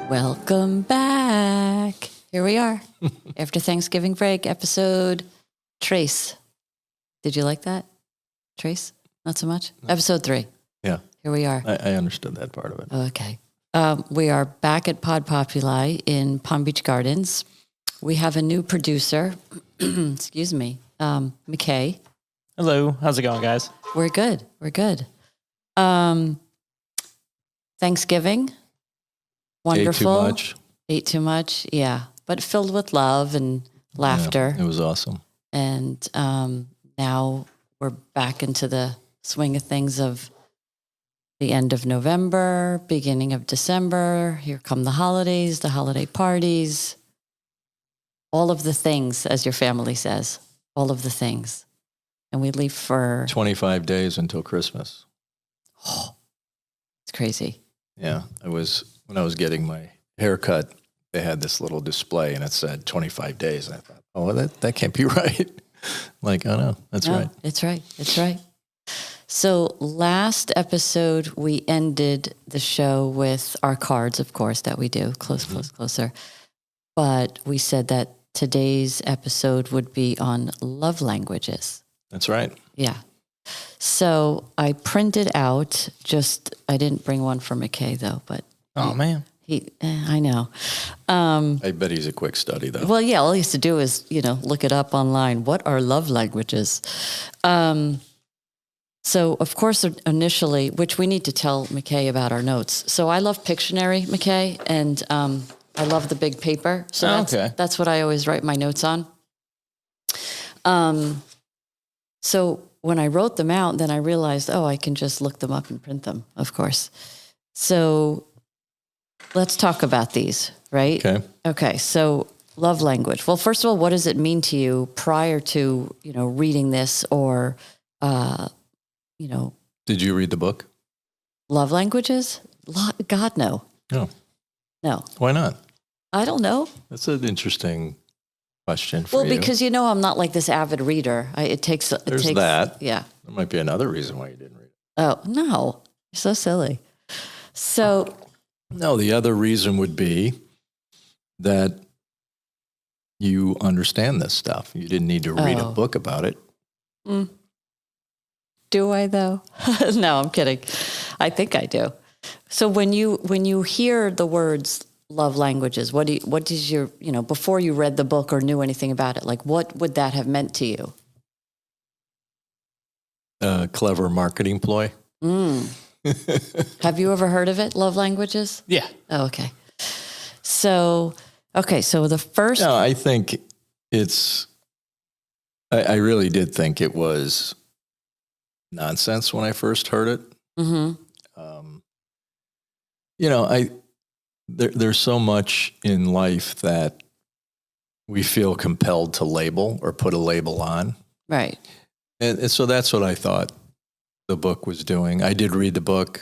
Welcome back. Here we are after Thanksgiving break, episode Trace. Did you like that? Trace? Not so much? No. Episode 3. Yeah. Here we are. I understood that part of it. Okay. We are back at Pod Populi in Palm Beach Gardens. We have a new producer. Excuse me. McKay. Hello. How's it going, guys? We're good. We're good. Thanksgiving. Wonderful. Ate too much. Yeah. But filled with love and laughter. Yeah, it was awesome. And now we're back into the swing of things of the end of November, beginning of December. Here come the holidays, the holiday parties, all of the things, as your family says, all of the things. And we leave for 25 days until Christmas. Oh, it's crazy. Yeah. When I was getting my haircut, they had this little display and it said 25 days. And I thought, oh, that can't be right. Like, oh no, that's right. It's right. It's right. So last episode, we ended the show with our cards, of course, that we do, closer. But we said that today's episode would be on love languages. That's right. Yeah. So I printed out I didn't bring one for McKay though, but. Oh, man. I know. I bet he's a quick study though. Well, yeah, all he has to do is, look it up online. What are love languages? So, of course, initially, which we need to tell McKay about our notes. So I love Pictionary, McKay, and I love the big paper. So that's what I always write my notes on. So when I wrote them out, then I realized, I can just look them up and print them, of course. So let's talk about these, right? Okay, so love language. Well, first of all, what does it mean to you prior to, reading this or, Did you read the book? Love languages? God, no. No. No. Why not? I don't know. That's an interesting question for you. Well, because I'm not like this avid reader. It takes that. Yeah. There might be another reason why you didn't read it. Oh, no. You're so silly. So. No, the other reason would be that you understand this stuff. You didn't need to read a book about it. Do I though? No, I'm kidding. I think I do. So when you hear the words love languages, what is your, before you read the book or knew anything about it, like what would that have meant to you? Clever marketing ploy. Have you ever heard of it? Love languages? Yeah. Oh, okay. So the first. No, I think I really did think it was nonsense when I first heard it. Mm-hmm. There's so much in life that we feel compelled to label or put a label on. Right. And so that's what I thought the book was doing. I did read the book.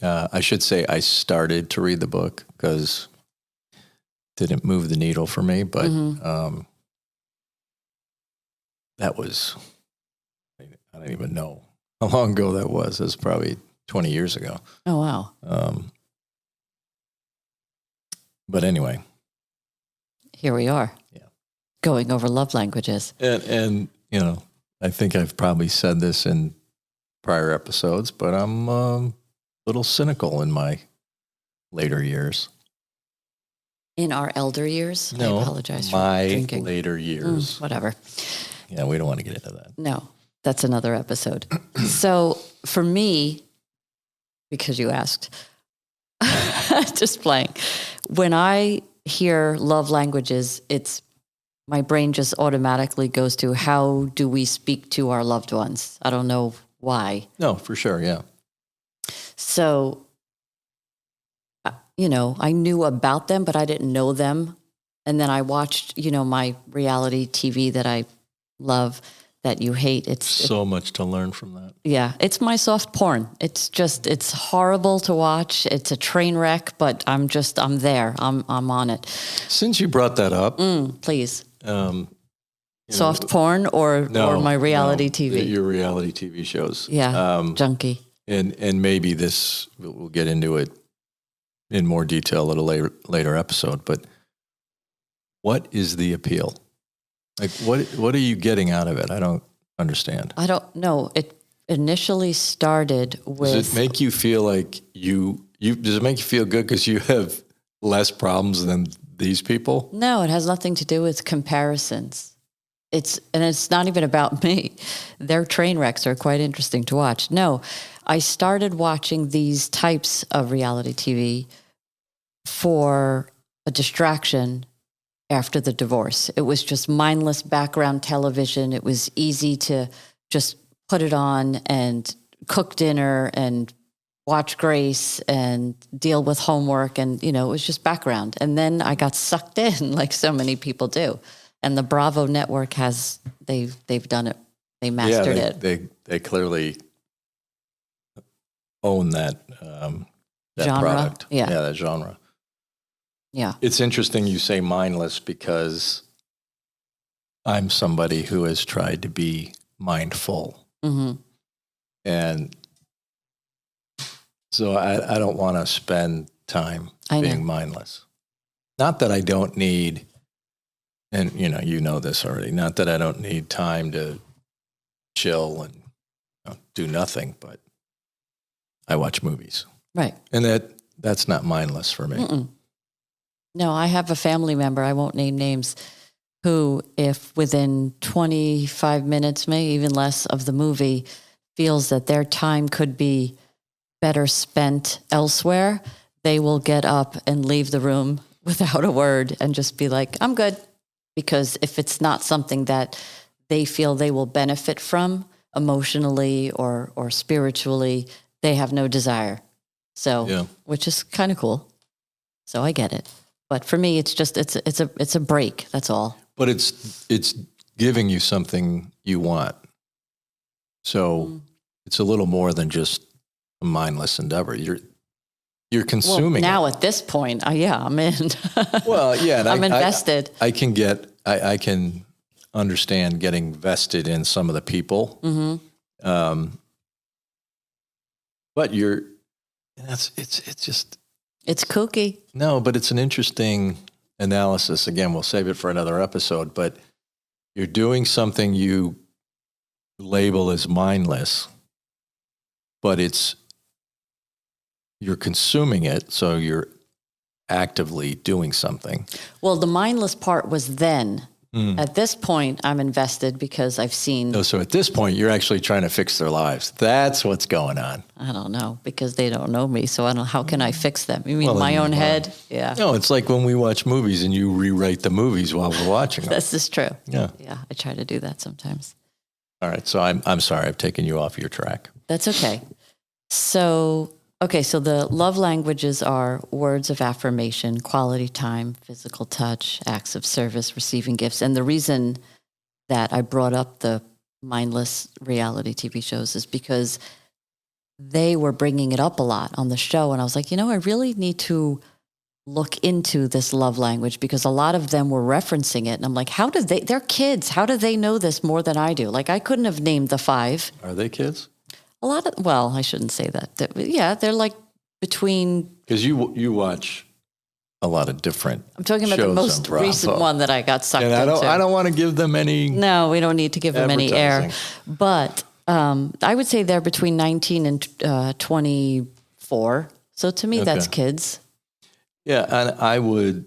I should say I started to read the book because it didn't move the needle for me. But that was, I don't even know how long ago that was. It was probably 20 years ago. Oh, wow. But anyway. Here we are. Yeah. Going over love languages. And I think I've probably said this in prior episodes, but I'm a little cynical in my later years. In our elder years? No, I apologize for my drinking. Later years. Whatever. Yeah, we don't want to get into that. No, that's another episode. So for me, because you asked, just playing. When I hear love languages, my brain just automatically goes to how do we speak to our loved ones? I don't know why. No, for sure, yeah. So, I knew about them, but I didn't know them. And then I watched, my reality TV that I love that you hate. It's so much to learn from that. Yeah, it's my soft porn. It's horrible to watch. It's a train wreck, but I'm there. I'm on it. Since you brought that up, please. Soft porn or my reality TV? Your reality TV shows. Yeah, junkie. And maybe this, we'll get into it in more detail at a later episode, but what is the appeal? Like, what are you getting out of it? I don't understand. I don't know. It initially started with. Does it make you feel like does it make you feel good because you have less problems than these people? No, it has nothing to do with comparisons. It's not even about me. Their train wrecks are quite interesting to watch. No, I started watching these types of reality TV for a distraction after the divorce. It was just mindless background television. It was easy to just put it on and cook dinner and watch Grace and deal with homework. And, it was just background. And then I got sucked in like so many people do. And the Bravo network they've done it. They mastered it. They clearly own that Genre. product. Yeah, that genre. Yeah. It's interesting you say mindless because I'm somebody who has tried to be mindful. Mm-hmm. And so I don't want to spend time being mindless. Not that I don't need, and you know this already, not that I don't need time to chill and do nothing, but I watch movies. Right. And that's not mindless for me. Mm-mm. No, I have a family member, I won't name names, who, if within 25 minutes, maybe even less of the movie, feels that their time could be better spent elsewhere, they will get up and leave the room without a word and just be like, I'm good. Because if it's not something that they feel they will benefit from emotionally or spiritually, they have no desire. So, which is kind of cool. So I get it. But for me, it's just it's a break. That's all. But it's giving you something you want. So it's a little more than just a mindless endeavor. You're consuming. Well, now it. at this point, I'm in. Well, yeah, and I'm invested. I can understand getting vested in some of the people. Mm-hmm. But it's just. It's kooky. No, but it's an interesting analysis. Again, we'll save it for another episode, but you're doing something you label as mindless, but you're consuming it, so you're actively doing something. Well, the mindless part was then. At this point, I'm invested because I've seen... No, so at this point, you're actually trying to fix their lives. That's what's going on. I don't know, because they don't know me, so I don't. How can I fix them? You mean my in own your mind. head? Yeah. No, it's like when we watch movies and you rewrite the movies while we're watching them. This is true. Yeah. Yeah, I try to do that sometimes. All right, so I'm sorry, I've taken you off your track. That's okay. So the love languages are words of affirmation, quality time, physical touch, acts of service, receiving gifts. And the reason that I brought up the mindless reality TV shows is because they were bringing it up a lot on the show. And I was like, I really need to look into this love language because a lot of them were referencing it. And I'm like, they're kids. How do they know this more than I do? Like, I couldn't have named the 5. Are they kids? I shouldn't say that. Yeah, they're like between... Because you watch a lot of different I'm talking about the most recent one that I got sucked into. I don't want to give them any... No, we don't need to give them any air. advertising. But I would say they're between 19 and 24. So to me, that's kids. Yeah, and I would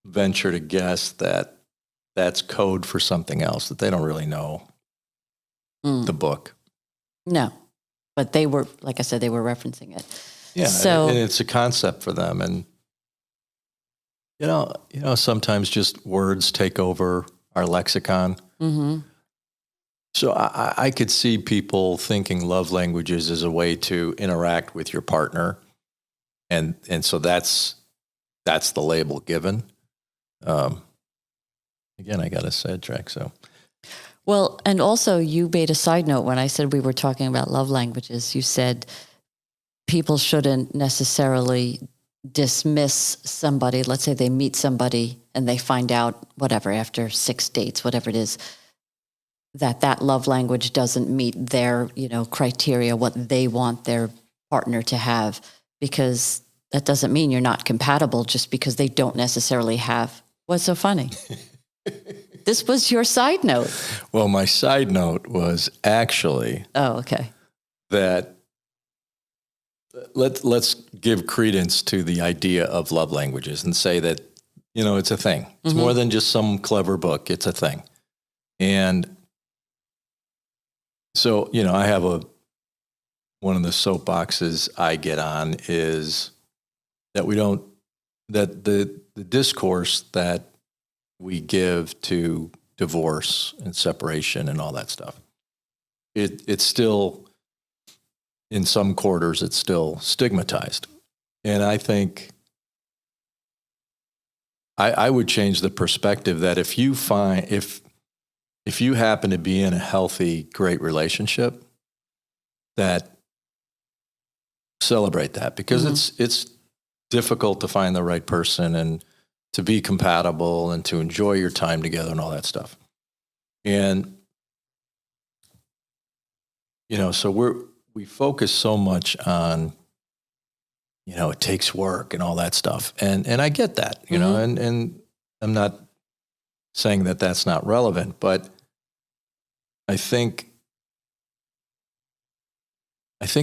venture to guess that that's code for something else, that they don't really know the book. No, but they were, like I said, they were referencing it. Yeah, so, and it's a concept for them. And, sometimes just words take over our lexicon. Mm-hmm. So I could see people thinking love languages is a way to interact with your partner. And so that's the label given. Again, I got a sidetrack, so... Well, and also you made a side note when I said we were talking about love languages. You said people shouldn't necessarily dismiss somebody. Let's say they meet somebody and they find out, whatever, after 6 dates, whatever it is, that love language doesn't meet their, criteria, what they want their partner to have. Because that doesn't mean you're not compatible just because they don't necessarily have. What's so funny? This was your side note. Well, my side note was actually Oh, okay. that let's give credence to the idea of love languages and say that, it's a thing. It's more than just some clever book. It's a thing. And so, I have one of the soapboxes I get on is that the discourse that we give to divorce and separation and all that stuff, it's still, in some quarters, it's still stigmatized. And I think I would change the perspective that if you happen to be in a healthy, great relationship, that celebrate that, because it's difficult to find the right person and to be compatible and to enjoy your time together and all that stuff. And, so we focus so much on, it takes work and all that stuff. And I get that, and I'm not saying that that's not relevant, but I think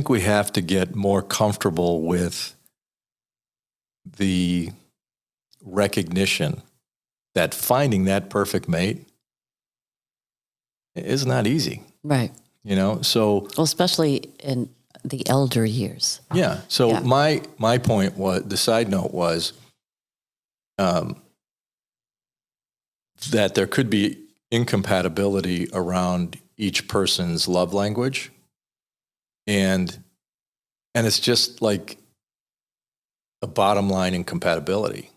we have to get more comfortable with the recognition that finding that perfect mate is not easy. Right. So. Well, especially in the elder years. Yeah. So Yeah. my point was, the side note was that there could be incompatibility around each person's love language. And it's just like a bottom line incompatibility.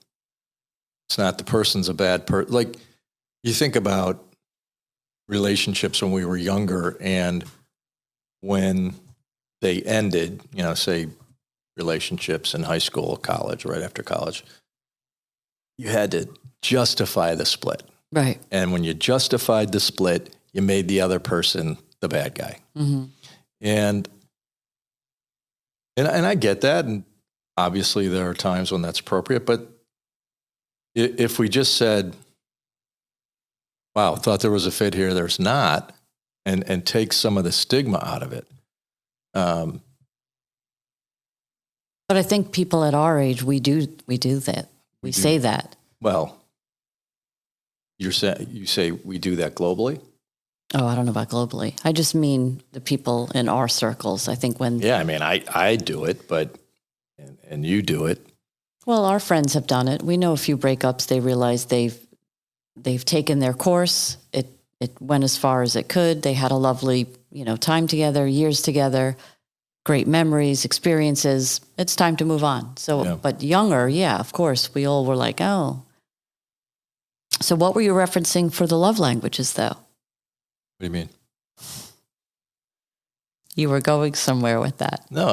It's not the person's a bad person. Like, you think about relationships when we were younger, and when they ended, say relationships in high school, college, right after college, you had to justify the split. Right. And when you justified the split, you made the other person the bad guy. Mm-hmm. And I get that. And obviously there are times when that's appropriate, but if we just said, wow, thought there was a fit here, there's not, and take some of the stigma out of it. But I think people at our age, we do that. We say that. Well, you say we do that globally? Oh, I don't know about globally. I just mean the people in our circles. I think when... Yeah, I mean, I do it, but, and you do it. Well, our friends have done it. We know a few breakups. They realize they've taken their course. It went as far as it could. They had a lovely, time together, years together, great memories, experiences. It's time to move on. So, Yeah. But younger, yeah, of course, we all were like, oh. So what were you referencing for the love languages, though? What do you mean? You were going somewhere with that. No,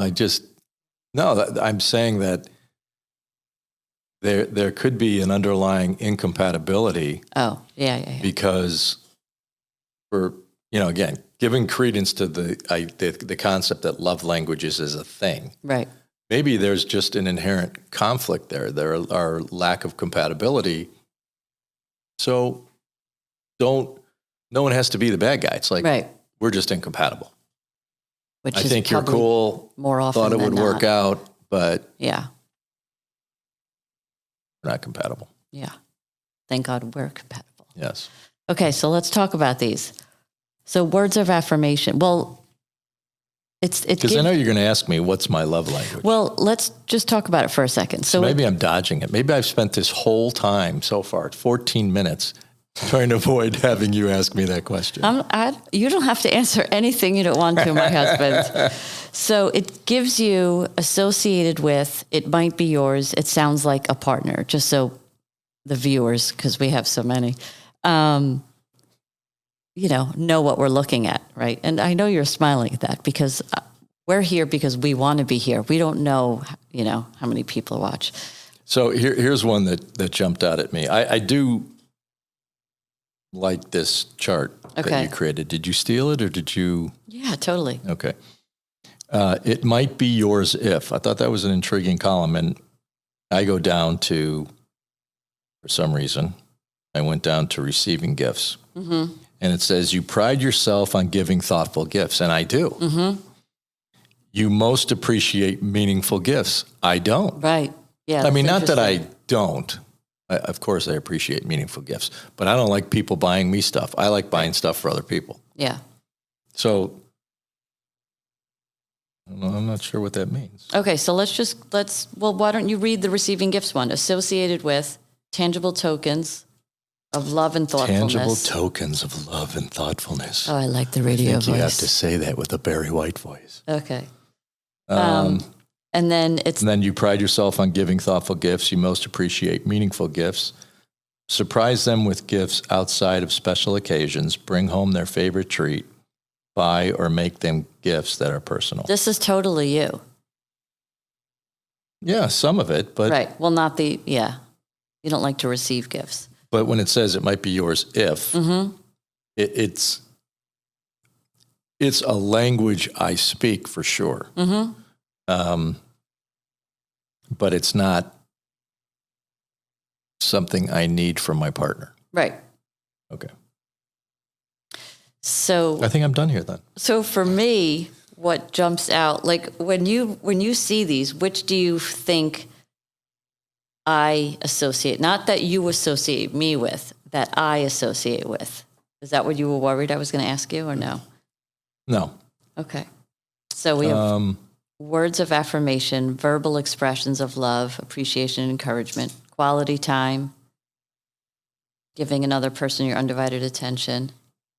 I'm saying that there could be an underlying incompatibility Oh, yeah. because again, giving credence to the concept that love languages is a thing. Right. Maybe there's just an inherent conflict there. There are lack of compatibility. So no one has to be the bad guy. It's like, Right. we're just incompatible. Which I is think you're probably cool. more often Thought it than would work not. out, but Yeah. we're not compatible. Yeah. Thank God we're compatible. Yes. Okay, so let's talk about these. So words of affirmation. Well, it's Because I know you're going to ask me, what's my love language? Well, let's just talk about it for a second. So Maybe I'm dodging it. Maybe I've spent this whole time so far, 14 minutes, trying to avoid having you ask me that question. you don't have to answer anything you don't want to, my husband. So it gives you associated with, it might be yours. It sounds like a partner, just so the viewers, because we have so many, know what we're looking at, right? And I know you're smiling at that because we're here because we want to be here. We don't know, how many people watch. So here's one that jumped out at me. I do like this chart that Okay. you created. Did you steal it or did you? Yeah, totally. Okay. It might be yours if. I thought that was an intriguing column. And I go down to, for some reason, I went down to receiving gifts. Mm-hmm. And it says, you pride yourself on giving thoughtful gifts. And I do. Mm-hmm. You most appreciate meaningful gifts. I don't. Right. Yeah. I mean, not that I don't. Of course, I appreciate meaningful gifts. But I don't like people buying me stuff. I like buying stuff for other people. Yeah. So I'm not sure what that means. Okay, so why don't you read the receiving gifts one? Associated with tangible tokens of love and thoughtfulness. Tangible tokens of love and thoughtfulness. Oh, I like the radio I think voice. you have to say that with a Barry White voice. Okay. And then And then you pride yourself on giving thoughtful gifts. You most appreciate meaningful gifts. Surprise them with gifts outside of special occasions. Bring home their favorite treat. Buy or make them gifts that are personal. This is totally you. Yeah, some of it, but Right. Well, not the, yeah. You don't like to receive gifts. but when it says it might be yours if, it's a language I speak for sure. But it's not something I need from my partner. Right. Okay. So I think I'm done here then. So for me, what jumps out, like when you see these, which do you think I associate? Not that you associate me with, that I associate with. Is that what you were worried I was going to ask you, or no? No. Okay. So we have words of affirmation, verbal expressions of love, appreciation and encouragement, quality time, giving another person your undivided attention.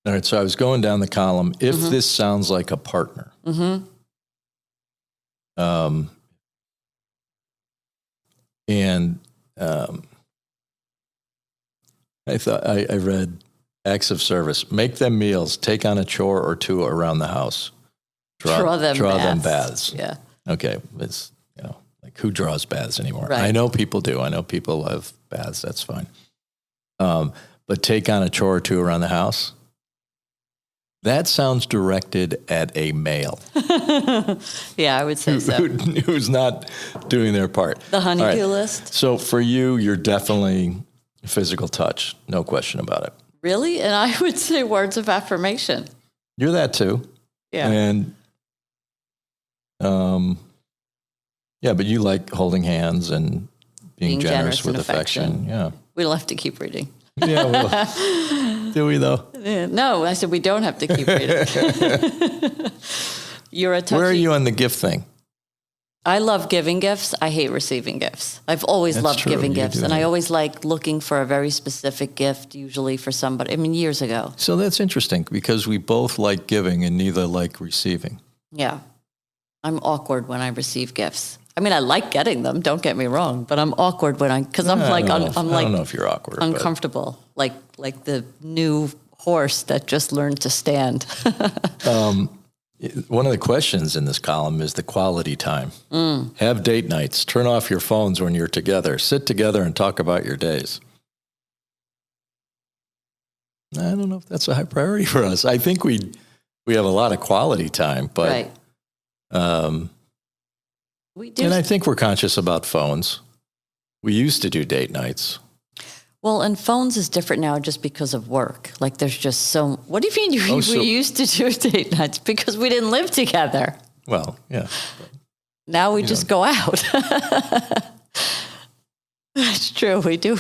All right, so I was going down the column. If this sounds like a partner, I thought I read acts of service. Make them meals. Take on a chore or two around the house. Draw them baths. Yeah. Okay, it's like who draws baths anymore? Right. I know people do. I know people have baths. That's fine. But take on a chore or two around the house. That sounds directed at a male. Yeah, I would say so. Who's not doing their part. The honeydew All right. list. So for you, you're definitely physical touch. No question about it. Really? And I would say words of affirmation. You're that too. Yeah. And, yeah, but you like holding hands and being generous with and affection. Yeah. We'll have to keep reading. Yeah, well, do we though? No, I said we don't have to keep reading. You're a touchy. Where are you on the gift thing? I love giving gifts. I hate receiving gifts. I've always That's loved true. giving You gifts. do And I that. always like looking for a very specific gift, usually for somebody. I mean, years ago. So that's interesting because we both like giving and neither like receiving. Yeah. I'm awkward when I receive gifts. I mean, I like getting them, don't get me wrong, but I'm awkward when because I'm I like, don't know I'm I like don't know if you're awkward. but- uncomfortable, like the new horse that just learned to stand. One of the questions in this column is the quality time. Have date nights. Turn off your phones when you're together. Sit together and talk about your days. I don't know if that's a high priority for us. I think we have a lot of quality time, but Right. We do. and I think we're conscious about phones. We used to do date nights. Well, and phones is different now just because of work. Like there's just so. What do you mean so- we used to do date nights? Because we didn't live together. Well, yeah. Now we just go out. That's true. We do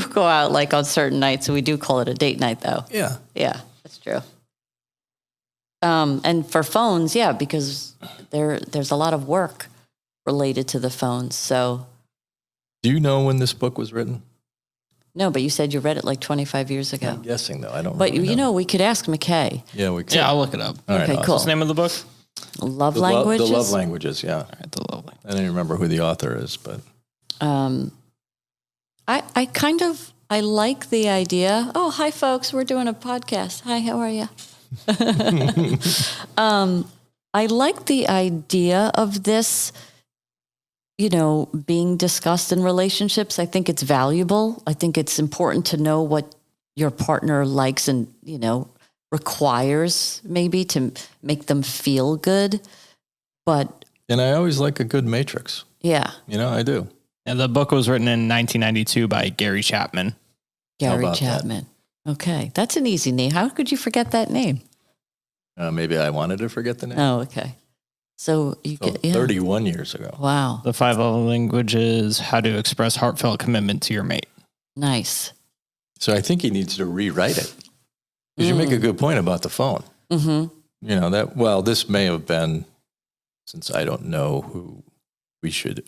go out like on certain nights. We do call it a date night, though. Yeah. Yeah, that's true. And for phones, yeah, because there's a lot of work related to the phones. So Do you know when this book was written? no, but you said you read it like 25 years ago. I'm guessing, though. I don't But really you know, we could ask McKay. Yeah, we could. Yeah, I'll look it up. All right, Okay, awesome. cool. What's the name of the book? Love The languages. love languages, yeah. All right, the lovely. I don't even remember who the author is, but I like the idea. Oh, hi folks, we're doing a podcast. Hi, how are you? I like the idea of this, being discussed in relationships. I think it's valuable. I think it's important to know what your partner likes and, requires maybe to make them feel good. But and I always like a good matrix. yeah, I do. And the book was written in 1992 by Gary Chapman. Gary about that? Chapman. Okay. That's an easy name. How could you forget that name? Maybe I wanted to forget the name. Oh, okay. So you So get, yeah. 31 years ago. Wow. The 5 Love Languages: How to Express Heartfelt Commitment to Your Mate. Nice. So I think he needs to rewrite it. Because you make a good point about the phone. Mm-hmm. You know, this may have been, since I don't know who we should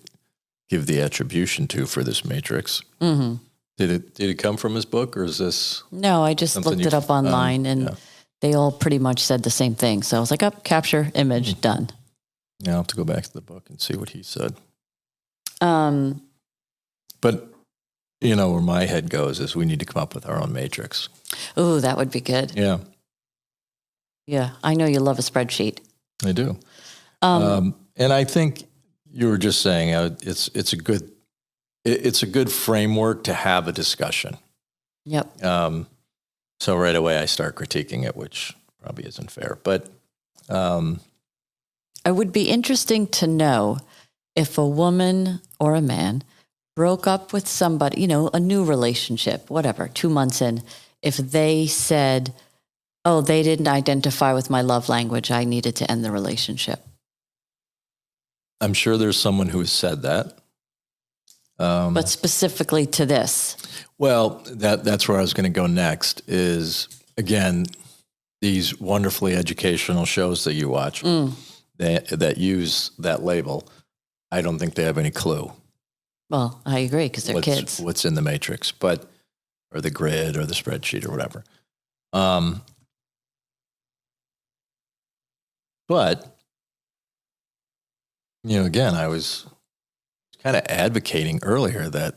give the attribution to for this matrix. Mm-hmm. Did it come from his book, or is this? No, I just Something looked you it up found, online and yeah. they all pretty much said the same thing. So I was like, capture, image, Mm-hmm. done. Yeah, I'll have to go back to the book and see what he said. Um, But, you know, where my head goes is we need to come up with our own matrix. ooh, that would be good. Yeah, Yeah. I know you love a spreadsheet. I do. And I think you were just saying it's a good framework to have a discussion. Yep. So right away I start critiquing it, which probably isn't fair. But It would be interesting to know if a woman or a man broke up with somebody, a new relationship, whatever, 2 months in, if they said, oh, they didn't identify with my love language, I needed to end the relationship. I'm sure there's someone who has said that. But specifically to this. Well, that's where I was going to go next is, again, these wonderfully educational shows that you watch that use that label. I don't think they have any clue. Well, I agree because they're kids. What's in the matrix, or the grid or the spreadsheet or whatever. But, again, I was kind of advocating earlier that,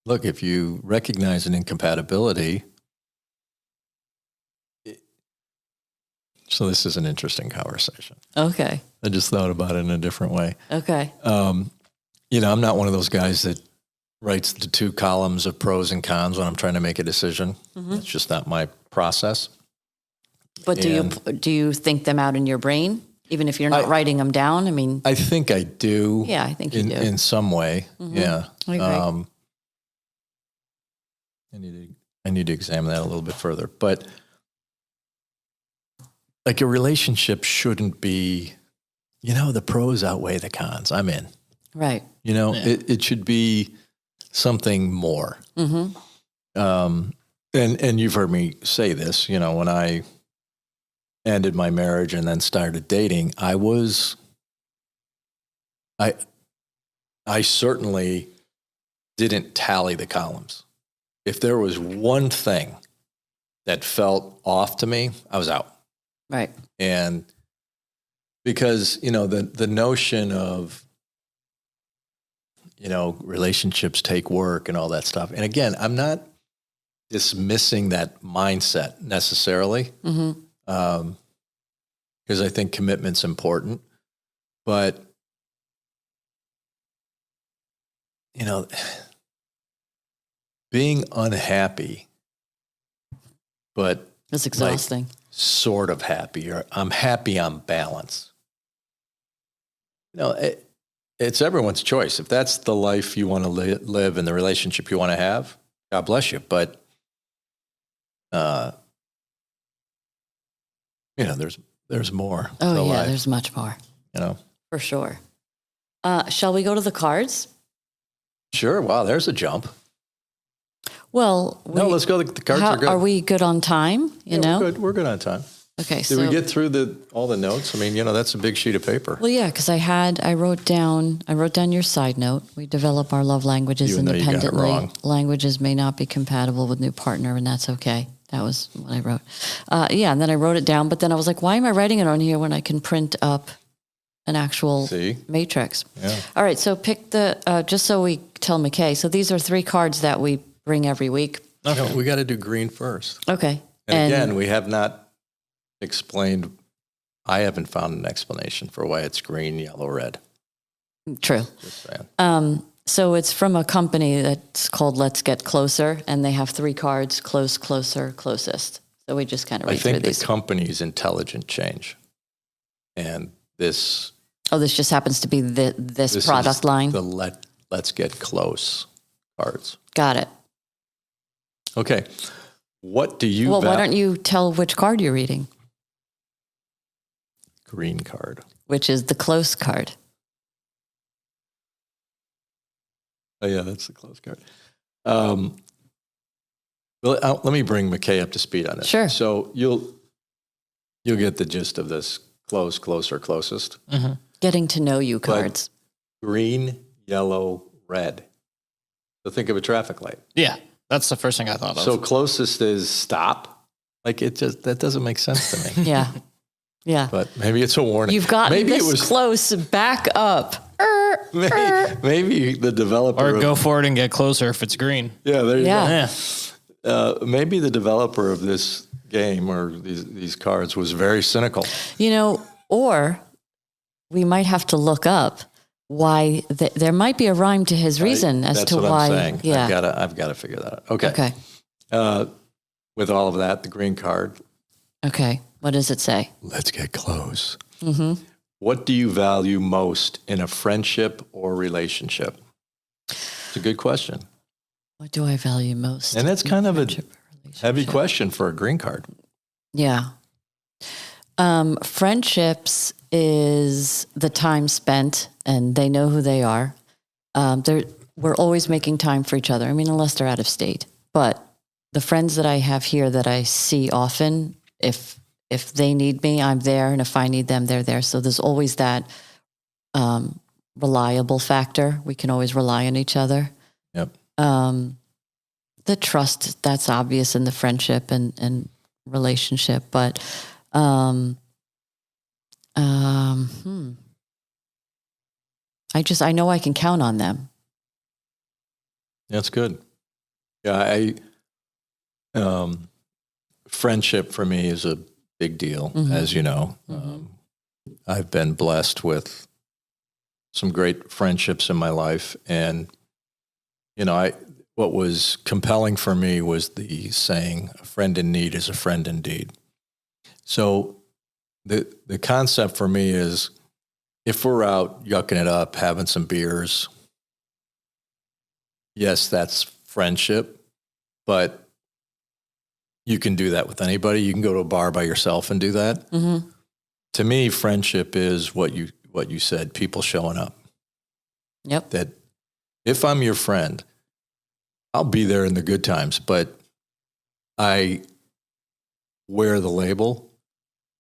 look, if you recognize an incompatibility, so this is an interesting conversation. Okay. I just thought about it in a different way. Okay. I'm not one of those guys that writes the 2 columns of pros and cons when I'm trying to make a decision. It's just not my process. But do you think them out in your brain, even if you're not writing them down? I mean, I think I do. Yeah, I think you do. In some way. Yeah. I agree. I need to examine that a little bit further. But like a relationship shouldn't be, the pros outweigh the cons. I'm in. right. It should be something more. And you've heard me say this, when I ended my marriage and then started dating, I certainly didn't tally the columns. If there was one thing that felt off to me, I was out. Right. And because, the notion of, relationships take work and all that stuff. And again, I'm not dismissing that mindset necessarily, because I think commitment's important. But, being unhappy, but It's exhausting. sort of happy, or I'm happy on balance. It's everyone's choice. If that's the life you want to live and the relationship you want to have, God bless you. But, there's more. Oh, to yeah, life, there's much more. For sure. Shall we go to the cards? Sure. Wow, there's a jump. Well, Let's go. The cards are good. Are we good on time? We're good on time. Okay. Did we get through all the notes? I mean, that's a big sheet of paper. Well, yeah, because I wrote down your side note. We develop our love languages Even though you got it independently. wrong. Languages may not be compatible with new partner, and that's okay. That was what I wrote. And then I wrote it down, but then I was like, why am I writing it on here when I can print up an actual matrix? Yeah. All right, so pick just so we tell McKay. So these are 3 cards that we bring every week. Okay. We got to do green first. Okay. And again, we have not explained. I haven't found an explanation for why it's green, yellow, red. True. Just saying. So it's from a company that's called Let's Get Closer, and they have 3 cards: close, closer, closest. So we just kind of read through I think these. the company's Intelligent Change, and this Oh, this just happens to be this product line. The let's get close cards. Got it. Okay. What do you Well, why don't you tell which card you're reading, green card. which is the close card? Oh yeah, that's the close card. Well, let me bring McKay up to speed on it. Sure. So you'll get the gist of this. Close, closer, closest. Mm-hmm. Getting to know you cards. Green, yellow, red. So think of a traffic light. Yeah, that's the first thing I thought of. So closest is stop. Like that doesn't make sense to me. Yeah. Yeah. But maybe it's a warning. You've gotten maybe this close, back up. Maybe the developer or go for it and get closer if it's green. Yeah, there you Yeah. go. Maybe the developer of this game or these cards was very cynical. Or we might have to look up why there might be a rhyme to his reason as That's to what why. I'm saying. Yeah. I've got to figure that out. Okay. Okay. With all of that, the green card. Okay. What does it say? Let's get close. Mm-hmm. What do you value most in a friendship or relationship? It's a good question. What do I value most? And that's in kind of a friendship or heavy relationship? question for a green card. Yeah. Friendships is the time spent, and they know who they are. We're always making time for each other. I mean, unless they're out of state. But the friends that I have here that I see often, if they need me, I'm there, and if I need them, they're there. So there's always that reliable factor. We can always rely on each other. Yep. The trust, that's obvious in the friendship and relationship, but I know I can count on them. That's good. Yeah, friendship for me is a big deal, Mhm. as you know. Mhm. I've been blessed with some great friendships in my life, and what was compelling for me was the saying, "A friend in need is a friend indeed." So the concept for me is, if we're out yucking it up, having some beers, yes, that's friendship, but you can do that with anybody. You can go to a bar by yourself and do that. Mm-hmm. To me, friendship is what you said, people showing up. Yep. That if I'm your friend, I'll be there in the good times, but I wear the label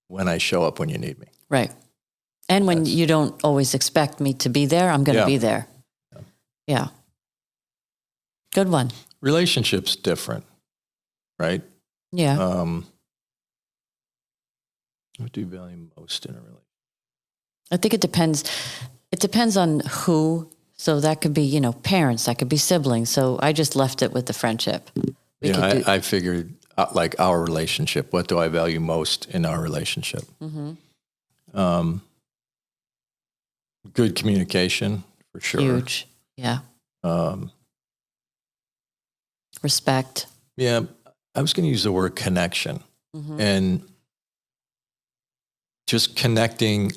when I show up when you need me. Right. And when That's- you don't always expect me to be there, I'm going to Yeah. be there. Yeah. Good one. Relationship's different, right? Yeah. What do you value most in a relationship? I think it depends. It depends on who. So that could be, parents, that could be siblings. So I just left it with the friendship. We could do- I figured like our relationship. What do I value most in our relationship? Mhm. Good communication for sure. Huge. Yeah. Respect. Yeah, I was going to use the word connection, Mhm. and just connecting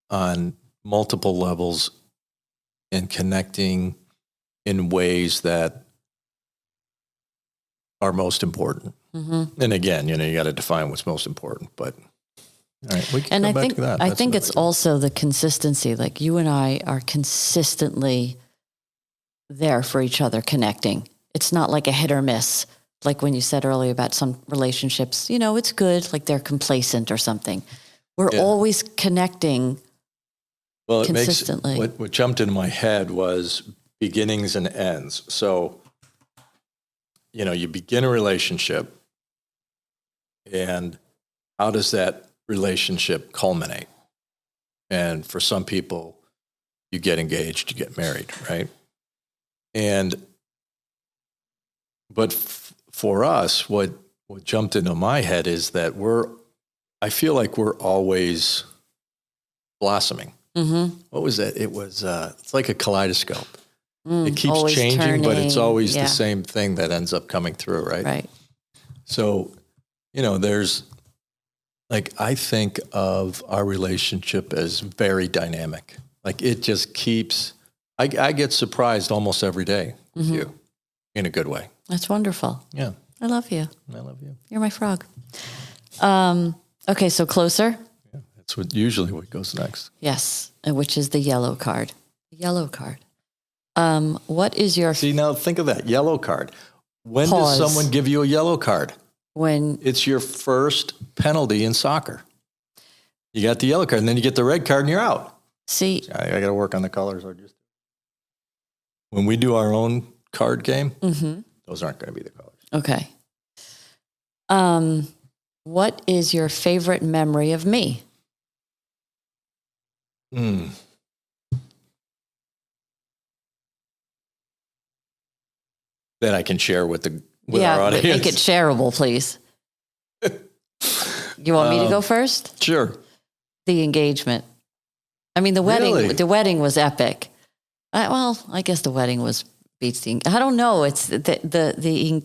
on multiple levels and connecting in ways that are most important. Mhm. And again, you got to define what's most important, but all right, we can And go I back think to that. I That's think another it's good- also the consistency. Like you and I are consistently there for each other, connecting. It's not like a hit or miss. Like when you said earlier about some relationships, it's good, like they're complacent or something. We're Yeah. always connecting. Well, it consistently. makes what jumped into my head was beginnings and ends. So, you begin a relationship, and how does that relationship culminate? And for some people, you get engaged, you get married, right? But for us, what jumped into my head is that I feel like we're always blossoming. Mm-hmm. What was that? It was, it's like a kaleidoscope. It keeps always changing, but it's turning. always Yeah. the same thing that ends up coming through, right? Right. So, there's I think of our relationship as very dynamic. Like it just keeps I get surprised almost every day with you in a good way. That's wonderful. Yeah. I love you. I love you. You're my frog. Okay, so closer. Yeah. That's usually what goes next. Yes, which is the yellow card. Yellow card. What is your See, now think of that yellow card. When Pause. does someone give you a yellow card? when It's your first penalty in soccer. You got the yellow card, and then you get the red card, and you're out. see? I got to work on the colors. When we do our own card game, those aren't going to be the colors. Okay. What is your favorite memory of me? That I can share with our audience. Make it shareable, please. You want me to go first? Sure. The engagement. I mean, the wedding. Really? The wedding was epic. I guess the wedding was beats the. I don't know. It's the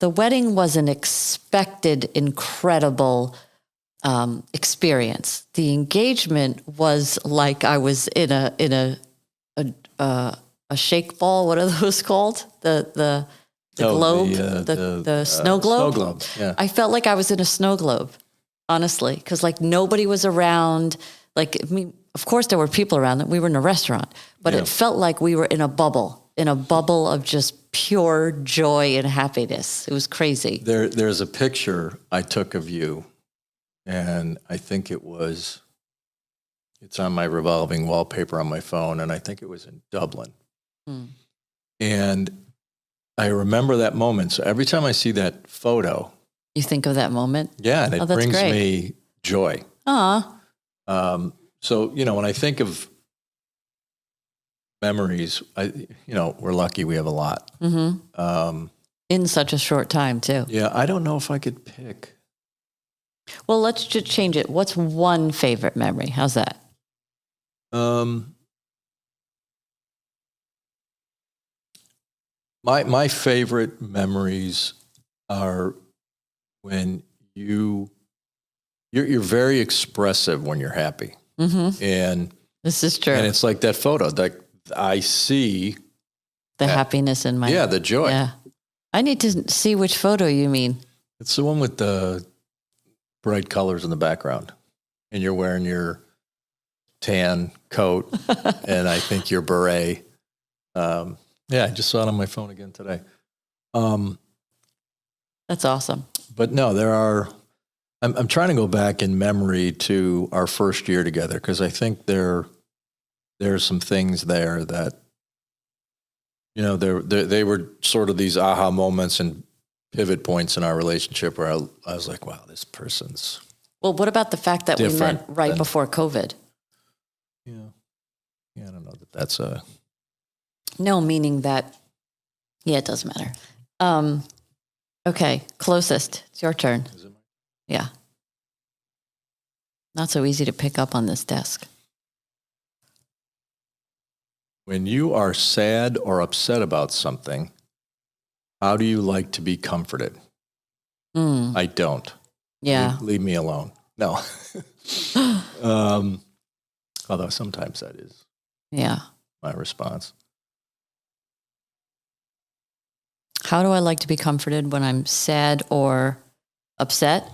wedding was an expected, incredible experience. The engagement was like I was in a shake ball. What are those called? The globe, the snow globe. Snow globe. Yeah. I felt like I was in a snow globe, honestly, because like nobody was around. Like, I mean, of course there were people around. We were in a restaurant, but Yeah. it felt like we were in a bubble of just pure joy and happiness. It was crazy. There's a picture I took of you, and I think it's on my revolving wallpaper on my phone, and I think it was in Dublin. And I remember that moment. So every time I see that photo, You think of that moment? yeah, and it that's brings great. me joy. So, when I think of memories, we're lucky we have a lot. In such a short time, too. Yeah, I don't know if I could pick. Well, let's just change it. What's one favorite memory? How's that? My favorite memories are when you're very expressive when you're happy, and This is true. it's like that photo. Like I see, The happiness in my the joy. Yeah. I need to see which photo you mean. It's the one with the bright colors in the background, and you're wearing your tan coat, and I think your beret. I just saw it on my phone again today. That's awesome. But no, I'm trying to go back in memory to our first year together, because I think there's some things there that, they were sort of these aha moments and pivot points in our relationship where I was like, wow, this person's. Well, what about the fact that we Different met right than- before COVID? Yeah, I don't know that that's a. No, meaning that, it doesn't matter. Okay, closest. It's your turn. Is it? Yeah. Not so easy to pick up on this desk. When you are sad or upset about something, how do you like to be comforted? I don't. Yeah. Leave me alone. No. Although sometimes that is Yeah. my response. How do I like to be comforted when I'm sad or upset?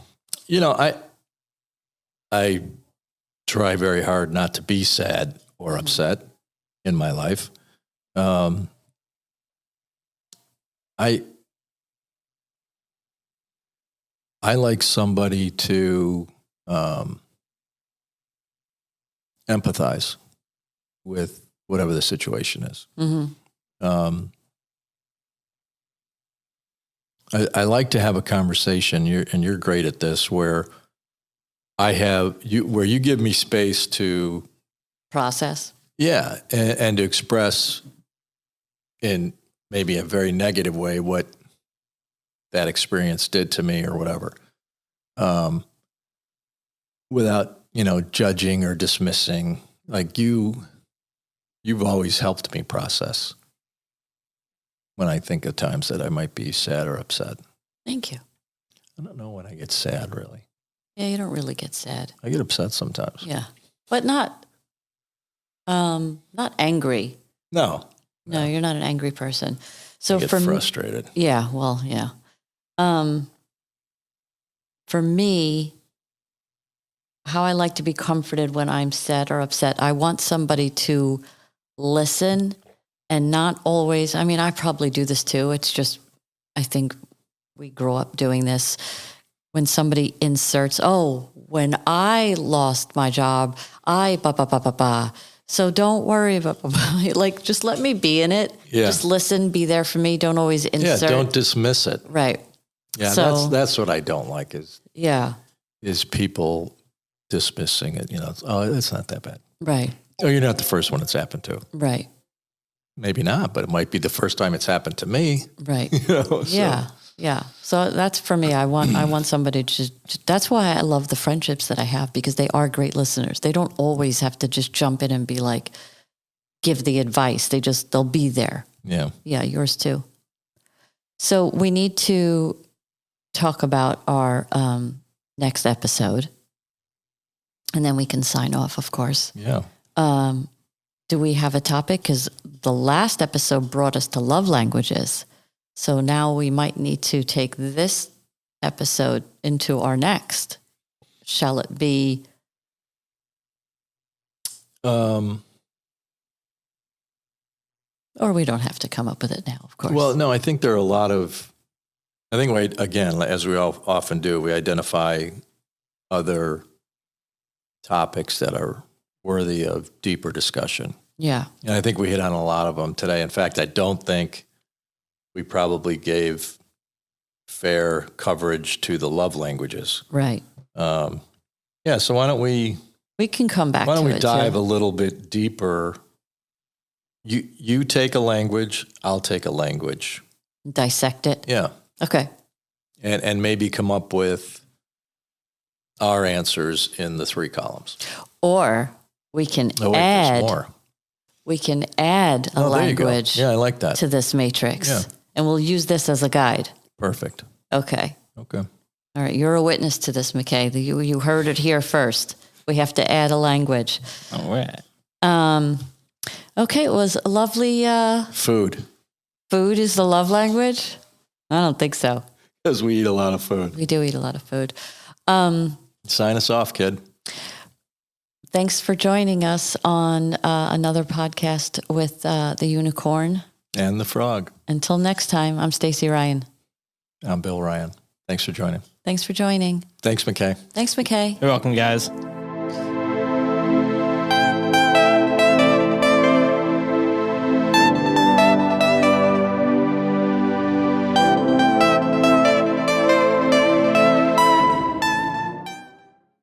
I try very hard not to be sad or upset in my life. I like somebody to empathize with whatever the situation is. I like to have a conversation, and you're great at this, where where you give me space to Process. and to express in maybe a very negative way what that experience did to me or whatever, without judging or dismissing. Like you've always helped me process when I think of times that I might be sad or upset. Thank you. I don't know when I get sad, really. Yeah, you don't really get sad. I get upset sometimes. Yeah. But not angry. No. No, you're not an angry person. So I get for me, frustrated. yeah, well, yeah. For me, how I like to be comforted when I'm sad or upset, I want somebody to listen and not always. I mean, I probably do this too. It's just, I think we grow up doing this. When somebody inserts, oh, when I lost my job, I ba ba ba ba ba. So don't worry about like just let me be in it. Yeah. Just listen, be there for me. Don't always Yeah, insert. don't dismiss it. Right. Yeah, So- that's what I don't like Yeah. is people dismissing it. You know, it's not that bad. Right. Oh, you're not the first one it's happened to. Right. Maybe not, but it might be the first time it's happened to me. Right. You know, so- Yeah. Yeah. So that's for me. I want somebody to, that's why I love the friendships that I have, because they are great listeners. They don't always have to just jump in and be like, give the advice. They'll be there. Yeah. Yeah. Yours too. So we need to talk about our next episode, and then we can sign off, of course. Yeah. Do we have a topic? Because the last episode brought us to love languages. So now we might need to take this episode into our next. Shall it be? Or we don't have to come up with it now, of course. Well, no, I think there are a lot of, again, as we all often do, we identify other topics that are worthy of deeper discussion. yeah. And I think we hit on a lot of them today. In fact, I don't think we probably gave fair coverage to the love languages. Right. Yeah, so why don't we We can come back to it. Why don't we dive too. a little bit deeper? You take a language, I'll take a language. Dissect it. Yeah. Okay. And maybe come up with our answers in the 3 columns. Or we can Oh, wait, there's add. more. We can add a Oh, there you go. language Yeah, I like that. to this matrix, Yeah. and we'll use this as a guide. Perfect. Okay. Okay. All right. You're a witness to this, McKay. You heard it here first. We have to add a language. All right. Okay. It was a lovely. Food. Food is the love language? I don't think so. Because we eat a lot of food. We do eat a lot of food. Sign us off, kid. Thanks for joining us on another podcast with the unicorn. And the frog. Until next time, I'm Stacey Ryan. I'm Bill Ryan. Thanks for joining. Thanks for joining. Thanks, McKay. Thanks, McKay. You're welcome, guys.